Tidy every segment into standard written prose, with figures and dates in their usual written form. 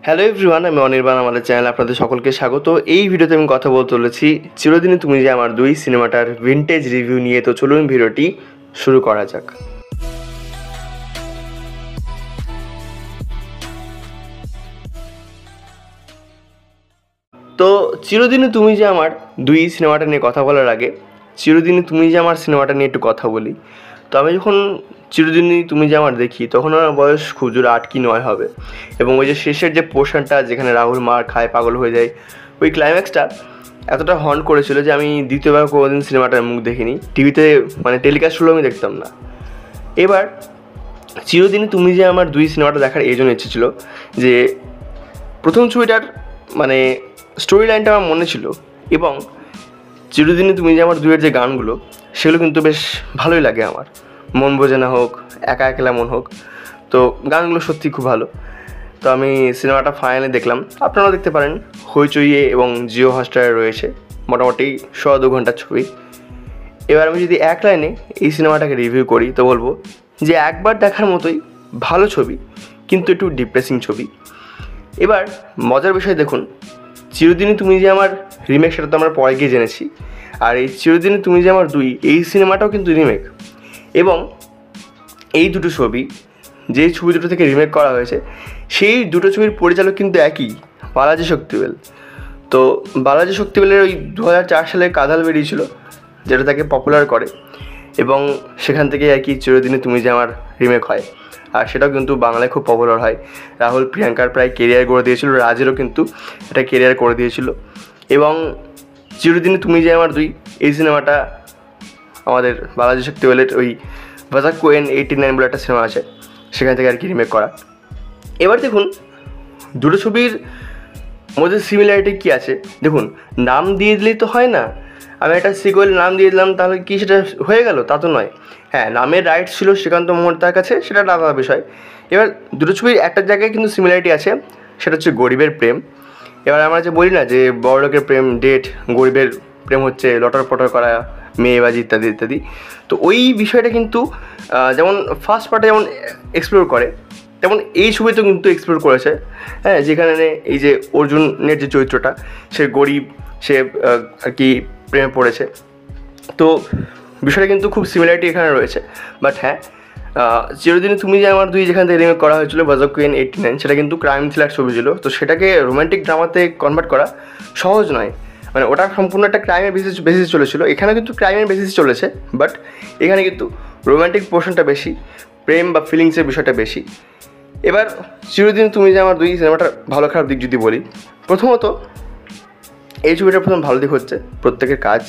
Hello everyone, আমি অনির্বাণ। আমাদের চ্যানেলে আপনাদের সকলকে স্বাগত। এই ভিডিওতে আমি কথা বলতে চলেছি চিরদিনই তুমি যে আমার দুই সিনেমাটার ভিনটেজ রিভিউ নিয়ে। তো চলুন ভিডিওটি শুরু করা যাক। তো চিরদিনই তুমি যে আমার দুই সিনেমাটা নিয়ে কথা বলার আগে চিরদিনই তুমি যে আমার সিনেমাটা নিয়ে একটু কথা বলি। তো আমি যখন চিরদিনই তুমি যে আমার দেখি তখন আমার বয়স খুব জোর 8 কি 9 হবে, এবং ওই যে শেষের যে পোর্শনটা যেখানে রাহুল মার খায়, পাগল হয়ে যায়, ওই ক্লাইম্যাক্সটা এতটা হন্ট করেছিল যে আমি দ্বিতীয়বার কোনোদিন সিনেমাটার মুখ দেখিনি। টিভিতে মানে টেলিকাস্ট হলেও আমি দেখতাম না। এবার চিরদিনই তুমি যে আমার দুই সিনেমাটা দেখার এই জন্য ইচ্ছে ছিল যে প্রথম ছবিটার মানে স্টোরি লাইনটা আমার মনে ছিল, এবং চিরদিনই তুমি যে আমার দুইয়ের যে গানগুলো সেগুলো কিন্তু বেশ ভালোই লাগে আমার। মন বোঝে না হোক, একা একলা মন হোক, তো গানগুলো সত্যি খুব ভালো। তো আমি সিনেমাটা ফাইনালি দেখলাম, আপনারাও দেখতে পারেন। হইচইয়ে এবং জিও হটস্টারে রয়েছে, মোটামুটি 1.5-2 ঘন্টার ছবি। এবার আমি যদি এক লাইনে এই সিনেমাটাকে রিভিউ করি তো বলবো যে একবার দেখার মতোই ভালো ছবি, কিন্তু একটু ডিপ্রেসিং ছবি। এবার মজার বিষয় দেখুন, চিরদিনই তুমি যে আমার রিমেক সেটা তো আমরা পরে গিয়ে জেনেছি, আর এই চিরদিনই তুমি যে আমার দুই এই সিনেমাটাও কিন্তু রিমেক। এবং এই দুটো ছবি, যেই ছবি দুটো থেকে রিমেক করা হয়েছে, সেই দুটো ছবির পরিচালক কিন্তু একই, বালাজি শক্তিবেল। তো বালাজি শক্তিবেলের ওই 2004 সালে কাঁধাল বেরিয়েছিল, যেটা তাকে পপুলার করে, এবং সেখান থেকে আর কি চিরদিনই তুমি যে আমার রিমেক হয়, আর সেটাও কিন্তু বাংলায় খুব পপুলার হয়। রাহুল প্রিয়াঙ্কার প্রায় কেরিয়ার করে দিয়েছিল, রাজেরও কিন্তু এটা কেরিয়ার করে দিয়েছিল। এবং চিরদিনই তুমি যে আমার দুই এই সিনেমাটা আমাদের বালাজি শক্তিবেলের ওই ভাজাক্কু N89 বলে একটা সিনেমা আছে, সেখান থেকে আর কি রিমেক করা। এবার দেখুন দুটো ছবির মধ্যে সিমিলারিটি কী আছে দেখুন। নাম দিয়ে দিলেই তো হয় না, আমি একটা সিকুয়েল নাম দিয়ে দিলাম তাহলে কি সেটা হয়ে গেল? তা তো নয়। হ্যাঁ, নামের রাইটস ছিল শ্রীকান্ত মোহন্তার কাছে, সেটা আলাদা বিষয়। এবার দুটো ছবির একটা জায়গায় কিন্তু সিমিলারিটি আছে, সেটা হচ্ছে গরিবের প্রেম। এবার আমরা যে বলি না যে বড়লোকের প্রেম ডেট, গরিবের প্রেম হচ্ছে লটর পটর করা মেয়েবাজি ইত্যাদি ইত্যাদি। তো ওই বিষয়টা কিন্তু যেমন ফার্স্ট পার্টে যেমন এক্সপ্লোর করে, তেমন এই ছবিতেও কিন্তু এক্সপ্লোর করেছে। হ্যাঁ, যেখানে এই যে অর্জুনের যে চরিত্রটা, সে গরিব, সে আর কি প্রেমে পড়েছে। তো বিষয়টা কিন্তু খুব সিমিলারিটি এখানে রয়েছে। বাট হ্যাঁ, চিরদিনই তুমি যে আমার দুই যেখান থেকে রিমেক করা হয়েছিল ভাজাক্কু N89, সেটা কিন্তু ক্রাইম থ্রিলার ছবি ছিল। তো সেটাকে রোম্যান্টিক ড্রামাতে কনভার্ট করা সহজ নয়, মানে ওটা সম্পূর্ণ একটা ক্রাইমের বেসিস চলেছিল। এখানে কিন্তু ক্রাইমের বেসিস চলেছে, বাট এখানে কিন্তু রোম্যান্টিক পোর্শনটা বেশি, প্রেম বা ফিলিংসের বিষয়টা বেশি। এবার চিরদিন তুমি যে আমার দুই সিনেমাটার ভালো খারাপ দিক যদি বলি, প্রথমত এই ছবিটার প্রথম ভালো দিক হচ্ছে প্রত্যেকের কাজ,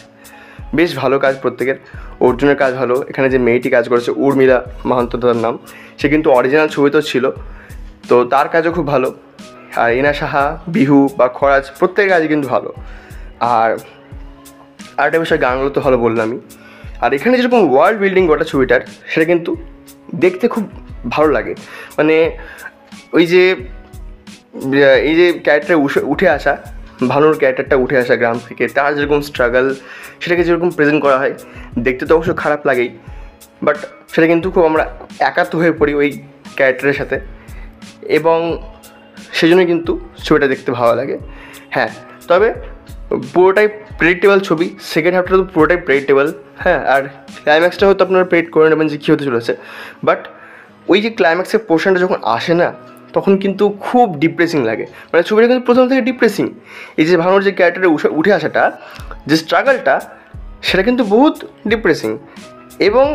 বেশ ভালো কাজ প্রত্যেকের। অর্জুনের কাজ ভালো, এখানে যে মেয়েটি কাজ করেছে উর্মিলা মাহান্ত তার নাম, সে কিন্তু অরিজিনাল ছবিতেও ছিল, তো তার কাজও খুব ভালো। আর এনা সাহা, বিহু বা খরাজ প্রত্যেকের কাজই কিন্তু ভালো। আর আরেকটা বিষয়, গানগুলো তো ভালো বললামই। আর এখানে যেরকম ওয়ার্ল্ড বিল্ডিং গোটা ছবিটার, সেটা কিন্তু দেখতে খুব ভালো লাগে। মানে ওই যে এই যে ক্যারেক্টারে উঠে আসা, ভানুর ক্যারেক্টারটা উঠে আসা গ্রাম থেকে, তার যেরকম স্ট্রাগল, সেটাকে যেরকম প্রেজেন্ট করা হয়, দেখতে তো অবশ্য খারাপ লাগেই, বাট সেটা কিন্তু খুব আমরা একাত্ম হয়ে পড়ি ওই ক্যারেক্টারের সাথে, এবং সেই জন্য কিন্তু ছবিটা দেখতে ভালো লাগে। হ্যাঁ, তবে পুরোটাই প্রেডিক্টেবল ছবি, সেকেন্ড হাফটা তো পুরোটাই প্রেডিক্টেবল। হ্যাঁ, আর ক্লাইম্যাক্সটা হয়তো আপনারা প্রেডিক্ট করে নেবেন যে কী হতে চলেছে, বাট ওই যে ক্লাইম্যাক্সের পোর্শনটা যখন আসে না, তখন কিন্তু খুব ডিপ্রেসিং লাগে। মানে ছবিটা কিন্তু প্রথম থেকে ডিপ্রেসিং। এই যে ভানুর যে ক্যারেক্টারে উঠে আসাটা, যে স্ট্রাগলটা, সেটা কিন্তু বহুত ডিপ্রেসিং। এবং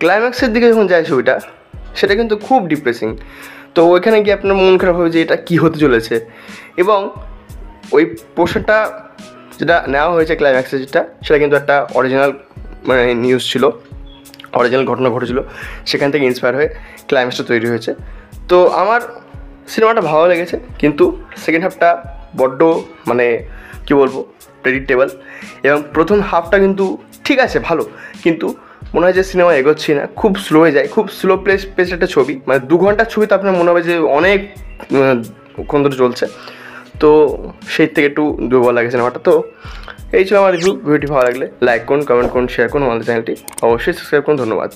ক্লাইম্যাক্সের দিকে যখন যায় ছবিটা, সেটা কিন্তু খুব ডিপ্রেসিং। তো ওইখানে গিয়ে আপনার মন খারাপ হবে যে এটা কী হতে চলেছে। এবং ওই পোর্শনটা যেটা নেওয়া হয়েছে ক্লাইম্যাক্সে, সেটা কিন্তু একটা অরিজিনাল মানে নিউজ ছিল, অরিজিনাল ঘটনা ঘটেছিল, সেখান থেকে ইন্সপায়ার হয়ে ক্লাইম্যাক্সটা তৈরি হয়েছে। তো আমার সিনেমাটা ভালো লেগেছে, কিন্তু সেকেন্ড হাফটা বড্ড মানে কী বলবো, প্রেডিক্টেবল। এবং প্রথম হাফটা কিন্তু ঠিক আছে, ভালো, কিন্তু মনে হয় যে সিনেমা এগোচ্ছি না, খুব স্লো হয়ে যায়, খুব স্লো পেস একটা ছবি। মানে 2 ঘন্টার ছবি তো আপনার মনে হবে যে অনেকক্ষণ ধরে চলছে, তো সেই থেকে একটু দুর্বল লাগে সিনেমাটা। তো এই ছিল আমার রিভিউ। ভিডিওটি ভালো লাগলে লাইক করুন, কমেন্ট করুন, শেয়ার করুন, আমাদের চ্যানেলটি অবশ্যই সাবস্ক্রাইব করুন। ধন্যবাদ।